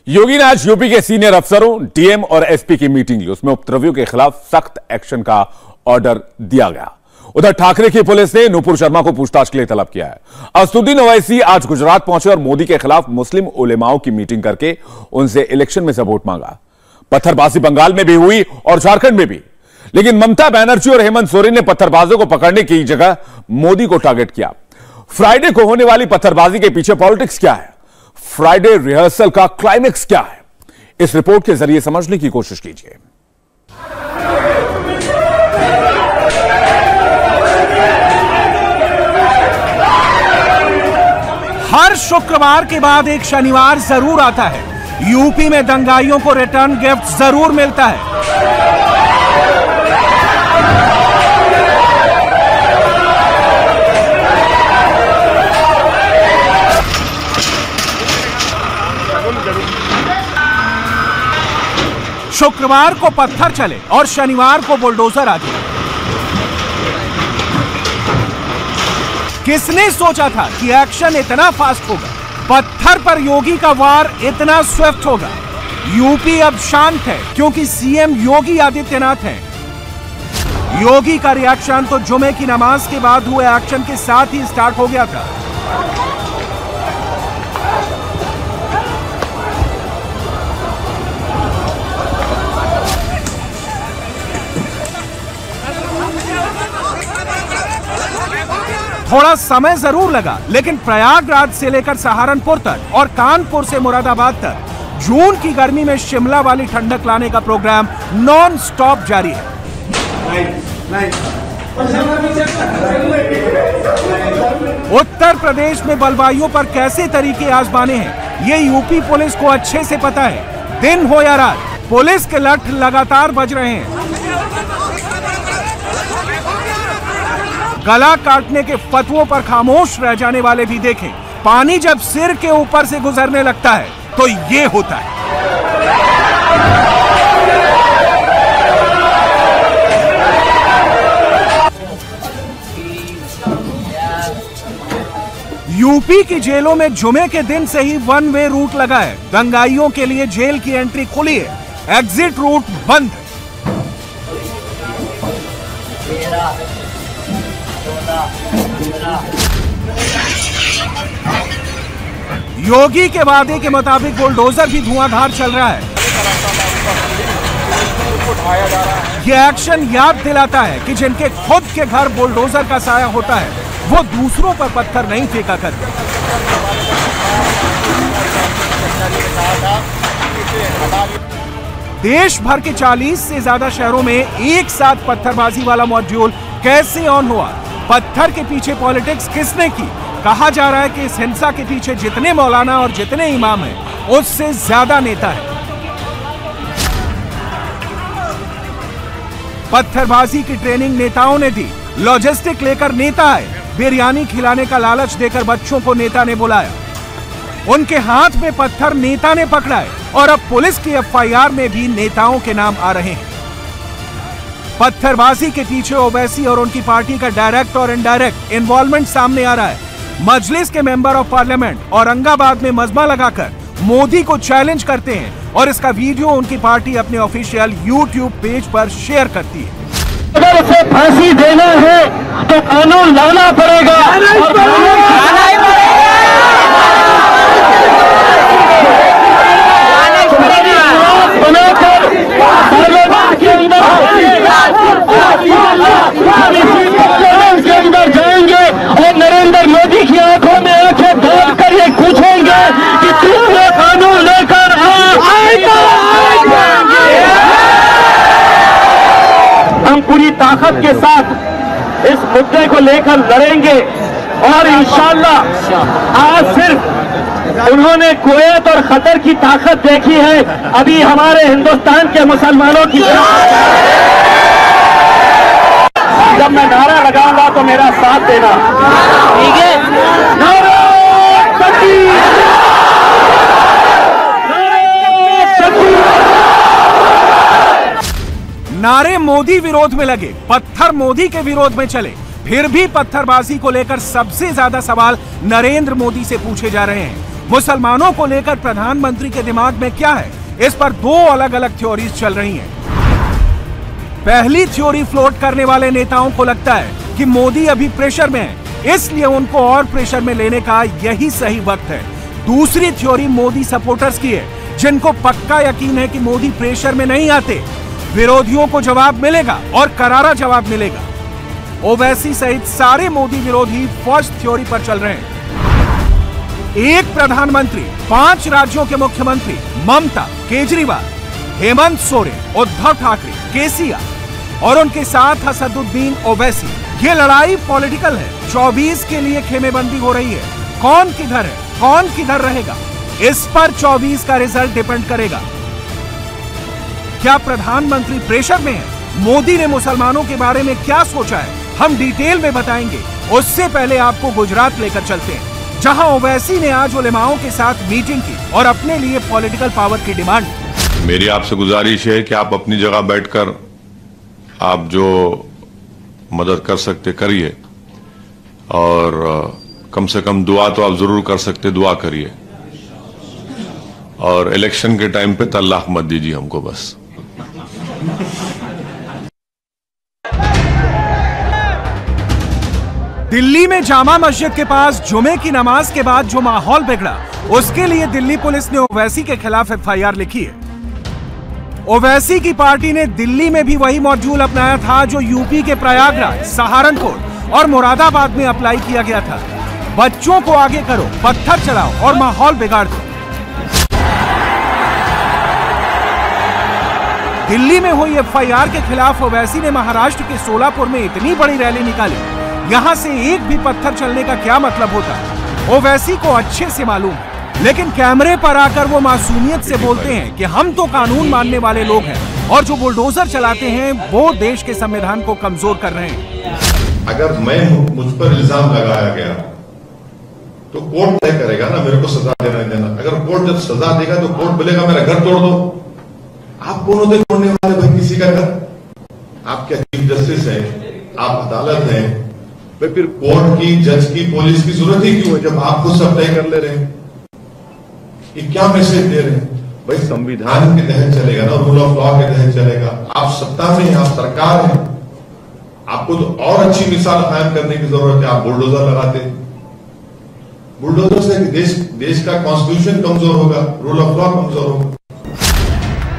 योगी ने आज यूपी के सीनियर अफसरों, डीएम और एसपी की मीटिंग ली। उसमें उपद्रवियों के खिलाफ सख्त एक्शन का ऑर्डर दिया गया। उधर ठाकरे की पुलिस ने नूपुर शर्मा को पूछताछ के लिए तलब किया है। असदुद्दीन ओवैसी आज गुजरात पहुंचे और मोदी के खिलाफ मुस्लिम उलेमाओं की मीटिंग करके उनसे इलेक्शन में सपोर्ट मांगा। पत्थरबाजी बंगाल में भी हुई और झारखंड में भी, लेकिन ममता बनर्जी और हेमंत सोरेन ने पत्थरबाजों को पकड़ने की जगह मोदी को टारगेट किया। फ्राइडे को होने वाली पत्थरबाजी के पीछे पॉलिटिक्स क्या है, फ्राइडे रिहर्सल का क्लाइमेक्स क्या है, इस रिपोर्ट के जरिए समझने की कोशिश कीजिए। हर शुक्रवार के बाद एक शनिवार जरूर आता है। यूपी में दंगाइयों को रिटर्न गिफ्ट जरूर मिलता है। शुक्रवार को पत्थर चले और शनिवार को बुलडोजर आ गए। किसने सोचा था कि एक्शन इतना फास्ट होगा, पत्थर पर योगी का वार इतना स्विफ्ट होगा। यूपी अब शांत है क्योंकि सीएम योगी आदित्यनाथ हैं। योगी का रिएक्शन तो जुमे की नमाज के बाद हुए एक्शन के साथ ही स्टार्ट हो गया था। थोड़ा समय जरूर लगा, लेकिन प्रयागराज से लेकर सहारनपुर तक और कानपुर से मुरादाबाद तक जून की गर्मी में शिमला वाली ठंडक लाने का प्रोग्राम नॉन स्टॉप जारी है। उत्तर प्रदेश में बलवाइयों पर कैसे तरीके आजमाने हैं, ये यूपी पुलिस को अच्छे से पता है। दिन हो या रात, पुलिस के लठ लगातार बज रहे हैं। गला काटने के फतवों पर खामोश रह जाने वाले भी देखें। पानी जब सिर के ऊपर से गुजरने लगता है तो ये होता है। यूपी की जेलों में जुमे के दिन से ही वन वे रूट लगा है। दंगाइयों के लिए जेल की एंट्री खुली है, एग्जिट रूट बंद है। योगी के वादे के मुताबिक बुलडोजर भी धुआंधार चल रहा है। यह एक्शन याद दिलाता है कि जिनके खुद के घर बुलडोजर का साया होता है, वो दूसरों पर पत्थर नहीं फेंका करते। देश भर के 40 से ज्यादा शहरों में एक साथ पत्थरबाजी वाला मॉड्यूल कैसे ऑन हुआ? पत्थर के पीछे पॉलिटिक्स किसने की? कहा जा रहा है कि इस हिंसा के पीछे जितने मौलाना और जितने इमाम हैं, उससे ज्यादा नेता है। पत्थरबाजी की ट्रेनिंग नेताओं ने दी, लॉजिस्टिक लेकर नेता आए, बिरयानी खिलाने का लालच देकर बच्चों को नेता ने बुलाया। उनके हाथ में पत्थर नेता ने पकड़ाए और अब पुलिस की एफआईआर में भी नेताओं के नाम आ रहे हैं। पत्थरबाजी के पीछे ओवैसी और उनकी पार्टी का डायरेक्ट और इनडायरेक्ट इन्वॉल्वमेंट सामने आ रहा है। मजलिस के मेंबर ऑफ पार्लियामेंट औरंगाबाद में मजमा लगाकर मोदी को चैलेंज करते हैं और इसका वीडियो उनकी पार्टी अपने ऑफिशियल यूट्यूब पेज पर शेयर करती है। अगर उसे फांसी देना है तो कानून लाना पड़ेगा और बनाकर पार्लियामेंट के अंदर जाएंगे और नरेंद्र मोदी की आंखों में आंखें डालकर ये पूछेंगे कि तुमने कानून लेकर हम पूरी ताकत के साथ इस मुद्दे को लेकर लड़ेंगे और इंशाअल्लाह आज सिर्फ उन्होंने कुवैत और कतर की ताकत देखी है, अभी हमारे हिंदुस्तान के मुसलमानों की। जब मैं नारा लगाऊंगा तो मेरा साथ देना, ठीक है? नारा तकबीर, नारे मोदी विरोध में लगे, पत्थर मोदी के विरोध में चले। फिर भी पत्थरबाजी को लेकर सबसे ज्यादा सवाल नरेंद्र मोदी से पूछे जा रहे हैं। मुसलमानों को लेकर प्रधानमंत्री के दिमाग में क्या है, इस पर दो अलग अलग थ्योरीज चल रही हैं। पहली थ्योरी फ्लोट करने वाले नेताओं को लगता है कि मोदी अभी प्रेशर में है, इसलिए उनको और प्रेशर में लेने का यही सही वक्त है। दूसरी थ्योरी मोदी सपोर्टर्स की है, जिनको पक्का यकीन है कि मोदी प्रेशर में नहीं आते, विरोधियों को जवाब मिलेगा और करारा जवाब मिलेगा। ओवैसी सहित सारे मोदी विरोधी फर्स्ट थ्योरी पर चल रहे हैं। एक प्रधानमंत्री, 5 राज्यों के मुख्यमंत्री ममता, केजरीवाल, हेमंत सोरेन, उद्धव ठाकरे, केसीआर और उनके साथ असदुद्दीन ओवैसी। ये लड़ाई पॉलिटिकल है। 24 के लिए खेमेबंदी हो रही है। कौन किधर है, कौन किधर रहेगा, इस पर 24 का रिजल्ट डिपेंड करेगा। क्या प्रधानमंत्री प्रेशर में है? मोदी ने मुसलमानों के बारे में क्या सोचा है, हम डिटेल में बताएंगे। उससे पहले आपको गुजरात लेकर चलते हैं, जहां ओवैसी ने आज उलेमाओं के साथ मीटिंग की और अपने लिए पॉलिटिकल पावर की डिमांड की। मेरी आपसे गुजारिश है कि आप अपनी जगह बैठकर आप जो मदद कर सकते करिए, और कम से कम दुआ तो आप जरूर कर सकते, दुआ करिए। और इलेक्शन के टाइम पे तल्लाक मत दीजिए हमको बस। दिल्ली में जामा मस्जिद के पास जुमे की नमाज के बाद जो माहौल बिगड़ा, उसके लिए दिल्ली पुलिस ने ओवैसी के खिलाफ एफआईआर लिखी है। ओवैसी की पार्टी ने दिल्ली में भी वही मॉड्यूल अपनाया था जो यूपी के प्रयागराज, सहारनपुर और मुरादाबाद में अप्लाई किया गया था। बच्चों को आगे करो, पत्थर चलाओ और माहौल बिगाड़ दो। दिल्ली में हुई एफआईआर के खिलाफ ओवैसी ने महाराष्ट्र के सोलापुर में इतनी बड़ी रैली निकाली, यहां से एक भी पत्थर चलने का क्या मतलब होता है, ओवैसी को अच्छे से मालूम है। लेकिन कैमरे पर आकर वो मासूमियत से बोलते हैं कि हम तो कानून मानने वाले लोग हैं, और जो बुलडोजर चलाते हैं वो देश के संविधान को कमजोर कर रहे हैं। अगर मुझ पर इल्जाम लगाया गया तो कोर्ट तय करेगा ना मेरे को सजा देना। अगर कोर्ट जब सजा देगा तो कोर्ट बोलेगा मेरा घर तोड़ दो। आप कौन होते तोड़ने वाले भाई किसी का घर? आप क्या चीफ जस्टिस हैं? आप अदालत हैं? भाई फिर कोर्ट की, जज की, पुलिस की जरूरत ही क्यों है जब आप खुद सब तय कर ले रहे हैं? ये क्या मैसेज दे रहे हैं? भाई संविधान के तहत चलेगा ना, रूल ऑफ लॉ के तहत चलेगा। आप सत्ता में हैं, आप सरकार हैं, आपको तो और अच्छी मिसाल कायम करने की जरूरत है। आप बुलडोजर लगाते, बुलडोजर से देश का कॉन्स्टिट्यूशन कमजोर होगा, रूल ऑफ लॉ कमजोर होगा।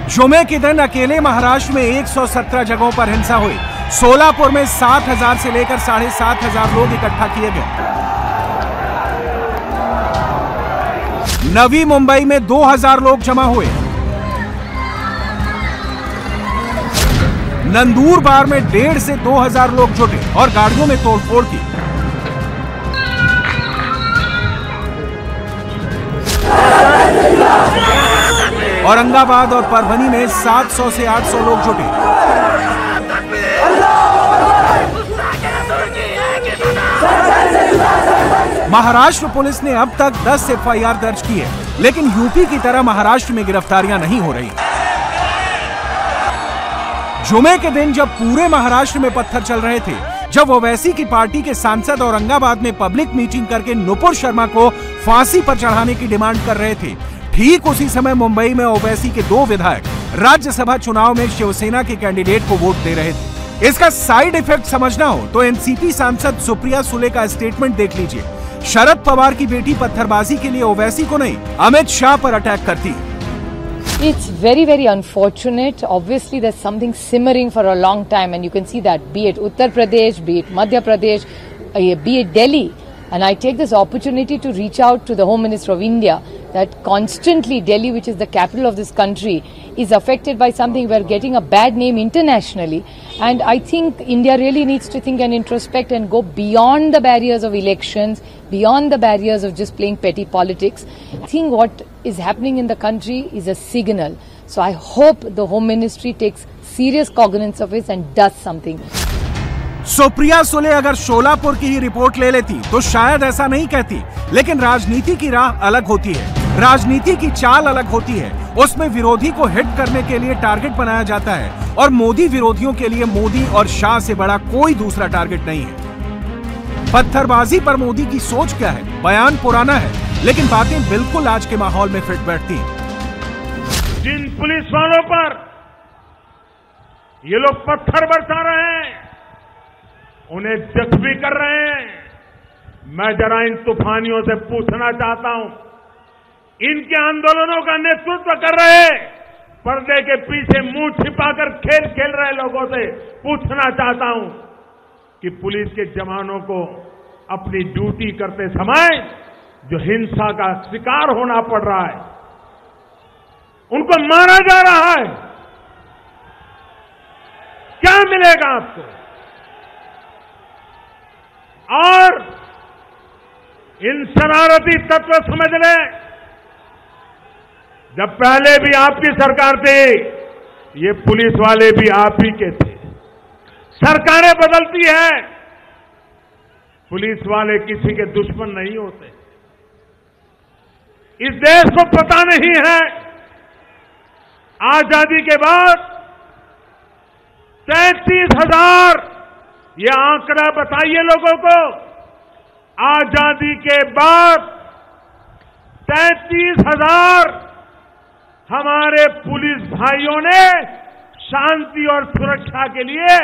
जुमे के दिन अकेले महाराष्ट्र में 117 जगहों पर हिंसा हुई। सोलापुर में 7,000 से लेकर 7,500 लोग इकट्ठा किए गए। नवी मुंबई में 2,000 लोग जमा हुए। नंदुरबार में 1,500 से 2,000 लोग जुटे और गाड़ियों में तोड़फोड़ की। औरंगाबाद और परभनी में 700 से 800 लोग जुटे। महाराष्ट्र पुलिस ने अब तक 10 एफआईआर दर्ज की है, लेकिन यूपी की तरह महाराष्ट्र में गिरफ्तारियां नहीं हो रही। जुमे के दिन जब पूरे महाराष्ट्र में पत्थर चल रहे थे, जब ओवैसी की पार्टी के सांसद औरंगाबाद में पब्लिक मीटिंग करके नुपुर शर्मा को फांसी पर चढ़ाने की डिमांड कर रहे थे, ठीक उसी समय मुंबई में ओवैसी के 2 विधायक राज्यसभा चुनाव में शिवसेना के कैंडिडेट को वोट दे रहे थे। इसका साइड इफेक्ट समझना हो तो एनसीपी सांसद सुप्रिया सुले का स्टेटमेंट देख लीजिए। शरद पवार की बेटी पत्थरबाजी के लिए ओवैसी को नहीं, अमित शाह पर अटैक करती है। It's very, very unfortunate. Obviously, there's something simmering for a long time, and you can see that, be it Uttar Pradesh, be it Madhya Pradesh, be it Delhi. And I take this opportunity to reach out to the Home Minister of India that constantly Delhi, which is the capital of this country, is affected by something. We're getting a bad name internationally. And I think India really needs to think and introspect and go beyond the barriers of elections, beyond the barriers of just playing petty politics. I think what is happening in the country is a signal. So I hope the Home Ministry takes serious cognizance of it and does something. Supriya Sule अगर शोलापुर की ही report ले लेती तो शायद ऐसा नहीं कहती, लेकिन राजनीति की राह अलग होती है, राजनीति की चाल अलग होती है। उसमें विरोधी को हिट करने के लिए टारगेट बनाया जाता है, और मोदी विरोधियों के लिए मोदी और शाह से बड़ा कोई दूसरा टारगेट नहीं है। पत्थरबाजी पर मोदी की सोच क्या है? बयान पुराना है, लेकिन बातें बिल्कुल आज के माहौल में फिट बैठती हैं। जिन पुलिस वालों पर ये लोग पत्थर बरसा रहे हैं, उन्हें जख्मी कर रहे हैं, मैं जरा इन तूफानियों से पूछना चाहता हूं, इनके आंदोलनों का नेतृत्व कर रहे पर्दे के पीछे मुंह छिपाकर खेल खेल रहे लोगों से पूछना चाहता हूं कि पुलिस के जवानों को अपनी ड्यूटी करते समय जो हिंसा का शिकार होना पड़ रहा है, उनको मारा जा रहा है, क्या मिलेगा आपको? और इन शरारती तत्व समझ ले, जब पहले भी आपकी सरकार थी, ये पुलिस वाले भी आप ही के थे। सरकारें बदलती है, पुलिस वाले किसी के दुश्मन नहीं होते। इस देश को पता नहीं है, आजादी के बाद 33,000, ये आंकड़ा बताइए लोगों को, आजादी के बाद 33,000 हमारे पुलिस भाइयों ने शांति और सुरक्षा के लिए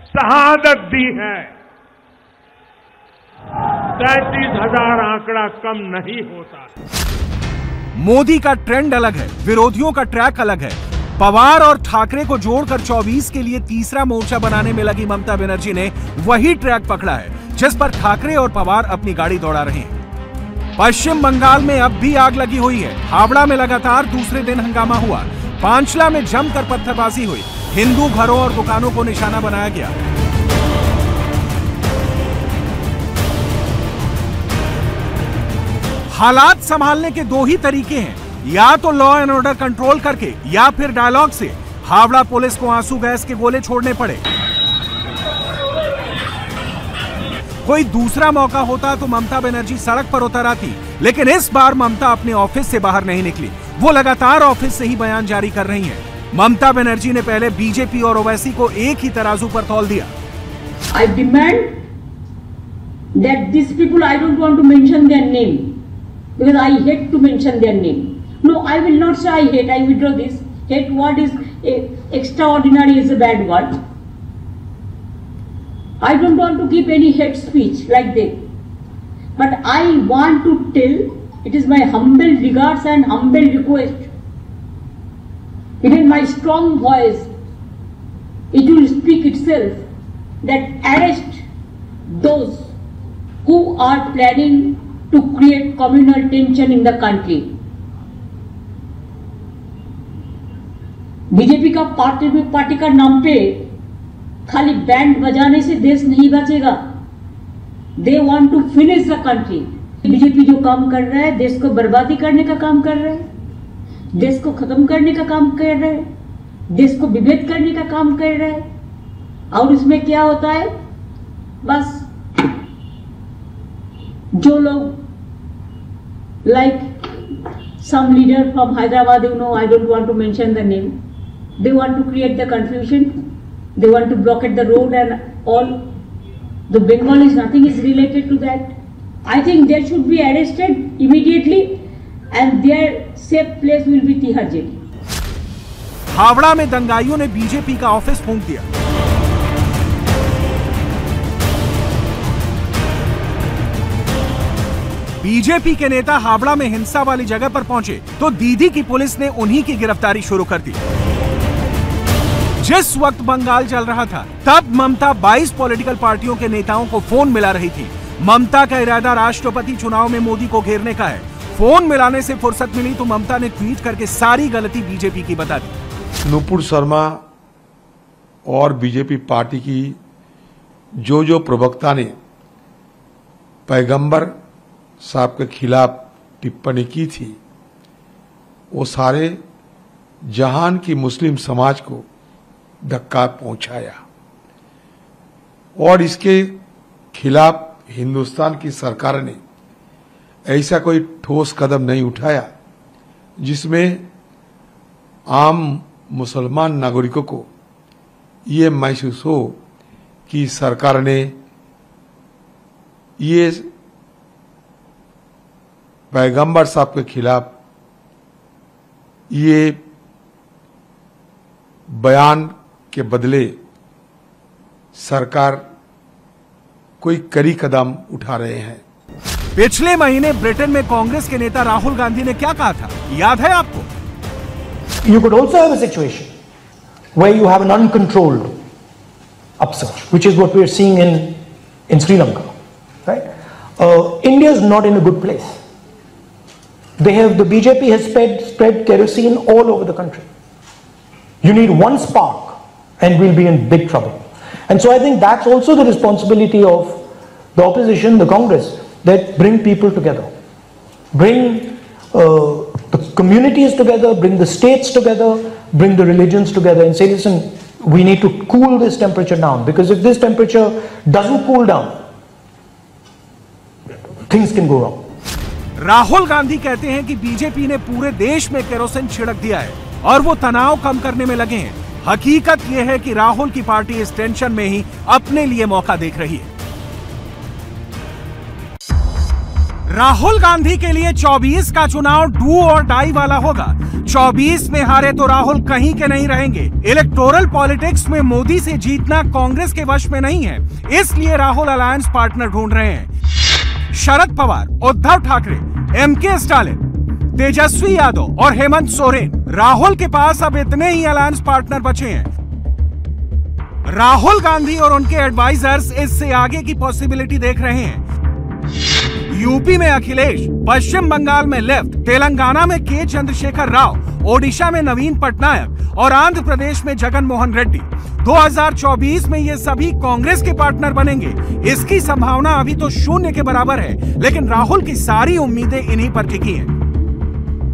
शहादत दी है। 33,000 आंकड़ा कम नहीं होता। मोदी का ट्रेंड अलग है, विरोधियों का ट्रैक अलग है। पवार और ठाकरे को जोड़कर 24 के लिए तीसरा मोर्चा बनाने में लगी ममता बनर्जी ने वही ट्रैक पकड़ा है जिस पर ठाकरे और पवार अपनी गाड़ी दौड़ा रहे हैं। पश्चिम बंगाल में अब भी आग लगी हुई है। हावड़ा में लगातार दूसरे दिन हंगामा हुआ। पांचला में जमकर पत्थरबाजी हुई। हिंदू घरों और दुकानों को निशाना बनाया गया। हालात संभालने के दो ही तरीके हैं, या तो लॉ एंड ऑर्डर कंट्रोल करके या फिर डायलॉग से। हावड़ा पुलिस को आंसू गैस के गोले छोड़ने पड़े। कोई दूसरा मौका होता तो ममता बनर्जी सड़क पर उतर आती, लेकिन इस बार ममता अपने ऑफिस से बाहर नहीं निकली। वो लगातार ऑफिस से ही बयान जारी कर रही हैं। ममता बनर्जी ने पहले बीजेपी और ओवैसी को एक ही तराजू पर तौल दिया। I demand that these people, I don't want to mention their name because I hate to mention their name. No, I will not say I hate. I withdraw this. Hate word is extraordinary, is a bad word. I don't want to give any hate speech like that. But I want to tell, it is my humble regards and humble request. It is my strong voice. It will speak itself that arrest those who are planning to create communal tension in the country. BJP का party का नाम पे खाली band बजाने से देश नहीं बचेगा। They want to finish the country. BJP जो काम कर रहा है, देश को बर्बादी करने का काम कर रहा है, देश को खत्म करने का काम कर रहा है, देश को विभेद करने का काम कर रहा है। और इसमें क्या होता है, बस जो लोग like some leader from Hyderabad, you know, I don't want to mention the name, they want to create the confusion, they want to blockade the road and all. The Bengal is nothing is related to that. I think they should be arrested immediately and their safe place will be Tihar jail. Howrah में दंगाइयों ने BJP का office फूंक दिया। BJP के नेता हावड़ा में हिंसा वाली जगह पर पहुंचे तो दीदी की पुलिस ने उन्हीं की गिरफ्तारी शुरू कर दी। जिस वक्त बंगाल चल रहा था, तब ममता 22 पॉलिटिकल पार्टियों के नेताओं को फोन मिला रही थी। ममता का इरादा राष्ट्रपति चुनाव में मोदी को घेरने का है। फोन मिलाने से फुर्सत मिली तो ममता ने ट्वीट करके सारी गलती बीजेपी की बता दी। नुपुर शर्मा और बीजेपी पार्टी की जो प्रवक्ता ने पैगंबर साहब के खिलाफ टिप्पणी की थी, वो सारे जहान की मुस्लिम समाज को धक्का पहुंचाया और इसके खिलाफ हिंदुस्तान की सरकार ने ऐसा कोई ठोस कदम नहीं उठाया जिसमें आम मुसलमान नागरिकों को ये महसूस हो कि सरकार ने ये पैगंबर साहब के खिलाफ ये बयान के बदले सरकार कोई कड़ी कदम उठा रहे हैं। पिछले महीने ब्रिटेन में कांग्रेस के नेता राहुल गांधी ने क्या कहा था, याद है आपको? You could also have a situation where you have an uncontrolled upsurge, which is what we are seeing in Sri Lanka, right? India is not in a good place. The BJP has spread kerosene all over the country. You need one spark and we'll be in big trouble. And so I think that's also the responsibility of the opposition, the Congress, that bring people together, bring the communities together, bring the states together, bring the religions together and say, listen, we need to cool this temperature down, because if this temperature doesn't cool down, things can go wrong. Rahul Gandhi कहते हैं कि BJP ने पूरे देश में kerosene छिड़क दिया है और वो तनाव कम करने में लगे हैं। हकीकत यह है कि राहुल की पार्टी इस टेंशन में ही अपने लिए मौका देख रही है। राहुल गांधी के लिए 24 का चुनाव डू और डाई वाला होगा। 24 में हारे तो राहुल कहीं के नहीं रहेंगे। इलेक्टोरल पॉलिटिक्स में मोदी से जीतना कांग्रेस के वश में नहीं है, इसलिए राहुल अलायंस पार्टनर ढूंढ रहे हैं। शरद पवार, उद्धव ठाकरे, एमके स्टालिन, तेजस्वी यादव और हेमंत सोरेन, राहुल के पास अब इतने ही अलायंस पार्टनर बचे हैं। राहुल गांधी और उनके एडवाइजर्स इससे आगे की पॉसिबिलिटी देख रहे हैं। यूपी में अखिलेश, पश्चिम बंगाल में लेफ्ट, तेलंगाना में के चंद्रशेखर राव, ओडिशा में नवीन पटनायक और आंध्र प्रदेश में जगन मोहन रेड्डी। 2024 में ये सभी कांग्रेस के पार्टनर बनेंगे। इसकी संभावना अभी तो 0 के बराबर है, लेकिन राहुल की सारी उम्मीदें इन्हीं पर टिकी हैं।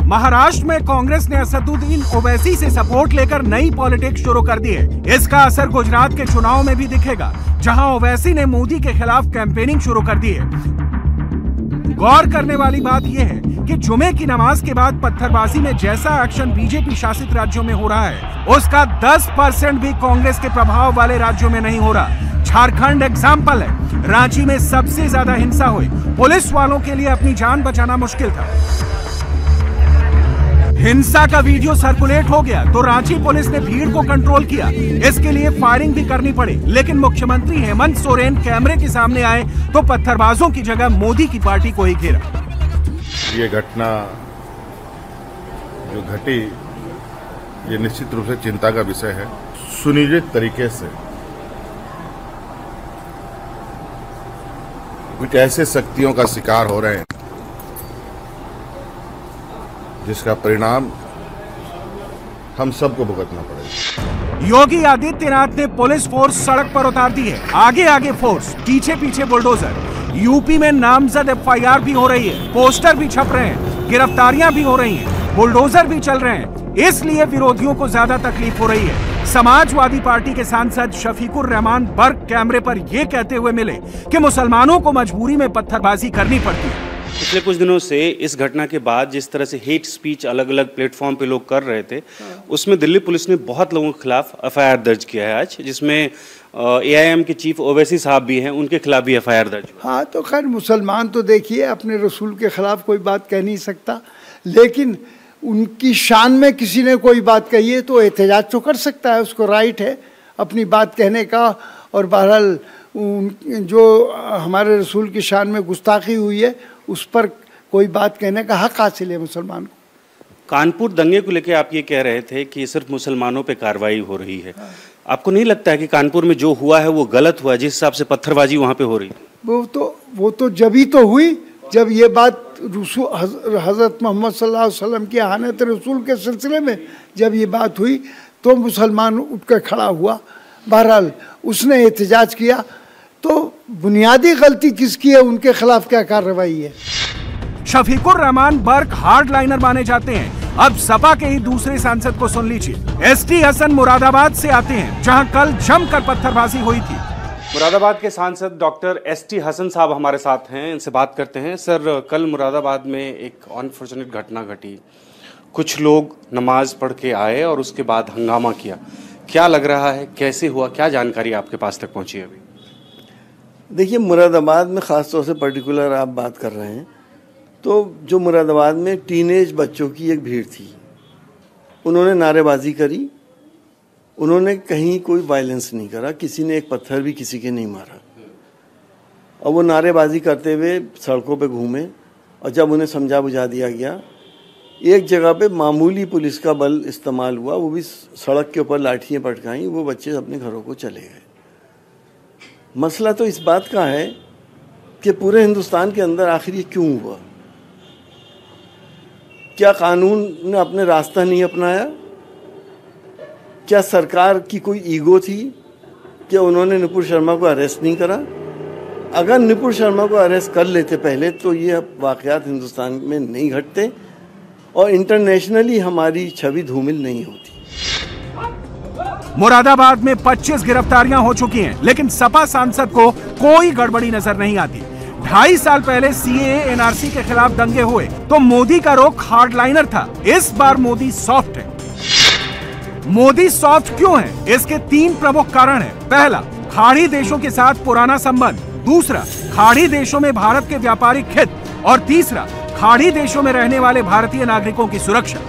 महाराष्ट्र में कांग्रेस ने असदुद्दीन ओवैसी से सपोर्ट लेकर नई पॉलिटिक्स शुरू कर दी है। इसका असर गुजरात के चुनाव में भी दिखेगा, जहां ओवैसी ने मोदी के खिलाफ कैंपेनिंग शुरू कर दी है। गौर करने वाली बात यह है कि जुमे की नमाज के बाद पत्थरबाजी में जैसा एक्शन बीजेपी शासित राज्यों में हो रहा है, उसका 10% भी कांग्रेस के प्रभाव वाले राज्यों में नहीं हो रहा। झारखंड एग्जाम्पल है। रांची में सबसे ज्यादा हिंसा हुई। पुलिस वालों के लिए अपनी जान बचाना मुश्किल था। हिंसा का वीडियो सर्कुलेट हो गया तो रांची पुलिस ने भीड़ को कंट्रोल किया। इसके लिए फायरिंग भी करनी पड़ी, लेकिन मुख्यमंत्री हेमंत सोरेन कैमरे के सामने आए तो पत्थरबाजों की जगह मोदी की पार्टी को ही घेरा। ये घटना जो घटी, ये निश्चित रूप से चिंता का विषय है। सुनियोजित तरीके से कुछ ऐसे शक्तियों का शिकार हो रहे हैं जिसका परिणाम हम सबको भुगतना पड़ेगा। योगी आदित्यनाथ ने पुलिस फोर्स सड़क पर उतार दी है। आगे आगे फोर्स, पीछे पीछे बुलडोजर। यूपी में नामजद एफआईआर भी हो रही है, पोस्टर भी छप रहे हैं, गिरफ्तारियां भी हो रही हैं, बुलडोजर भी चल रहे हैं। इसलिए विरोधियों को ज्यादा तकलीफ हो रही है। समाजवादी पार्टी के सांसद शफीकुर रहमान बर्क कैमरे पर यह कहते हुए मिले कि मुसलमानों को मजबूरी में पत्थरबाजी करनी पड़ती है। पिछले कुछ दिनों से इस घटना के बाद जिस तरह से हेट स्पीच अलग अलग प्लेटफॉर्म पे लोग कर रहे थे, उसमें दिल्ली पुलिस ने बहुत लोगों के खिलाफ एफआईआर दर्ज किया है आज, जिसमें एआईएम के चीफ ओवैसी साहब भी हैं, उनके खिलाफ भी एफआईआर दर्ज हुआ। हाँ, तो खैर मुसलमान तो देखिए अपने रसूल के खिलाफ कोई बात कह नहीं सकता, लेकिन उनकी शान में किसी ने कोई बात कही है तो एहतजाज तो कर सकता है, उसको राइट है अपनी बात कहने का। और बहरहाल जो हमारे रसूल की शान में गुस्ताखी हुई है उस पर कोई बात कहने का हक हासिल है मुसलमान को। कानपुर दंगे को लेकर आप ये कह रहे थे कि सिर्फ मुसलमानों पे कार्रवाई हो रही है। आपको नहीं लगता है कि कानपुर में जो हुआ है वो गलत हुआ, जिस हिसाब से पत्थरबाजी वहां पे हो रही? वो तो जब ही तो हुई जब ये बात हजरत मोहम्मद सल्लल्लाहु अलैहि वसल्लम की आनत रसूल के सिलसिले में जब ये बात हुई तो मुसलमान उठकर खड़ा हुआ। बहरहाल उसने एहतजाज किया, तो बुनियादी गलती किसकी है, उनके खिलाफ क्या कार्रवाई है? शफीकुर रहमान बर्क हार्डलाइनर माने जाते हैं। अब सपा के ही दूसरे सांसद को सुन लीजिए। एसटी हसन मुरादाबाद से आते हैं, जहां कल जमकर पत्थरबाजी हुई थी। मुरादाबाद के सांसद डॉक्टर एसटी हसन साहब हमारे साथ हैं, इनसे बात करते हैं। सर, कल मुरादाबाद में एक अनफॉर्चुनेट घटना घटी। कुछ लोग नमाज पढ़ के आए और उसके बाद हंगामा किया। क्या लग रहा है, कैसे हुआ, क्या जानकारी आपके पास तक पहुंची अभी? देखिए, मुरादाबाद में ख़ास तौर से पर्टिकुलर आप बात कर रहे हैं, तो जो मुरादाबाद में टीनेज बच्चों की एक भीड़ थी, उन्होंने नारेबाजी करी, उन्होंने कहीं कोई वायलेंस नहीं करा, किसी ने एक पत्थर भी किसी के नहीं मारा, और वो नारेबाजी करते हुए सड़कों पे घूमे, और जब उन्हें समझा बुझा दिया गया, एक जगह पे मामूली पुलिस का बल इस्तेमाल हुआ, वो भी सड़क के ऊपर लाठियाँ पटकाई, वो बच्चे अपने घरों को चले गए। मसला तो इस बात का है कि पूरे हिंदुस्तान के अंदर आखिर ये क्यों हुआ? क्या कानून ने अपने रास्ता नहीं अपनाया? क्या सरकार की कोई ईगो थी? क्या उन्होंने नुपुर शर्मा को अरेस्ट नहीं करा? अगर नुपुर शर्मा को अरेस्ट कर लेते पहले, तो ये वाक़यात हिंदुस्तान में नहीं घटते और इंटरनेशनली हमारी छवि धूमिल नहीं होती। मुरादाबाद में 25 गिरफ्तारियां हो चुकी हैं, लेकिन सपा सांसद को कोई गड़बड़ी नजर नहीं आती। 2.5 साल पहले सीएए एनआरसी के खिलाफ दंगे हुए तो मोदी का रुख हार्डलाइनर था। इस बार मोदी सॉफ्ट है। मोदी सॉफ्ट क्यों है? इसके 3 प्रमुख कारण हैं। पहला, खाड़ी देशों के साथ पुराना संबंध। दूसरा, खाड़ी देशों में भारत के व्यापारिक हित। और तीसरा, खाड़ी देशों में रहने वाले भारतीय नागरिकों की सुरक्षा।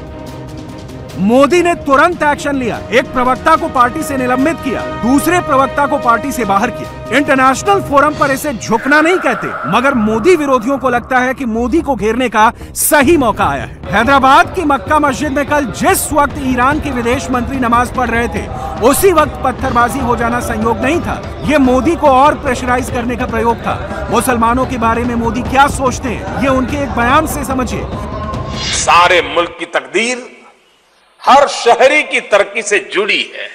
मोदी ने तुरंत एक्शन लिया। एक प्रवक्ता को पार्टी से निलंबित किया, दूसरे प्रवक्ता को पार्टी से बाहर किया। इंटरनेशनल फोरम पर इसे झुकना नहीं कहते, मगर मोदी विरोधियों को लगता है कि मोदी को घेरने का सही मौका आया है। हैदराबाद की मक्का मस्जिद में कल जिस वक्त ईरान के विदेश मंत्री नमाज पढ़ रहे थे, उसी वक्त पत्थरबाजी हो जाना संयोग नहीं था। ये मोदी को और प्रेशराइज करने का प्रयोग था। मुसलमानों के बारे में मोदी क्या सोचते हैं, ये उनके एक बयान से समझिए। सारे मुल्क की तकदीर हर शहरी की तरक्की से जुड़ी है,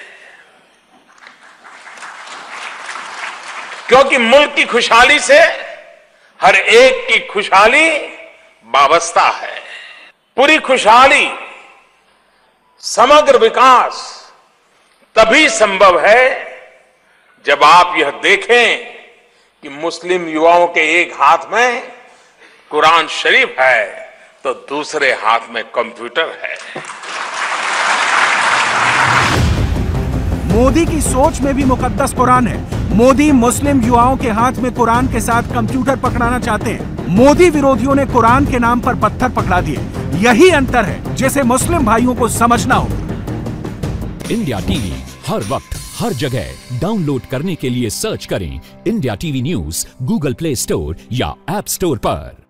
क्योंकि मुल्क की खुशहाली से हर एक की खुशहाली वाबस्ता है। पूरी खुशहाली, समग्र विकास तभी संभव है जब आप यह देखें कि मुस्लिम युवाओं के एक हाथ में कुरान शरीफ है तो दूसरे हाथ में कंप्यूटर है। मोदी की सोच में भी मुकद्दस कुरान है। मोदी मुस्लिम युवाओं के हाथ में कुरान के साथ कंप्यूटर पकड़ाना चाहते हैं। मोदी विरोधियों ने कुरान के नाम पर पत्थर पकड़ा दिए। यही अंतर है जिसे मुस्लिम भाइयों को समझना होगा। इंडिया टीवी हर वक्त हर जगह डाउनलोड करने के लिए सर्च करें India TV news Google play store या ऐप स्टोर पर।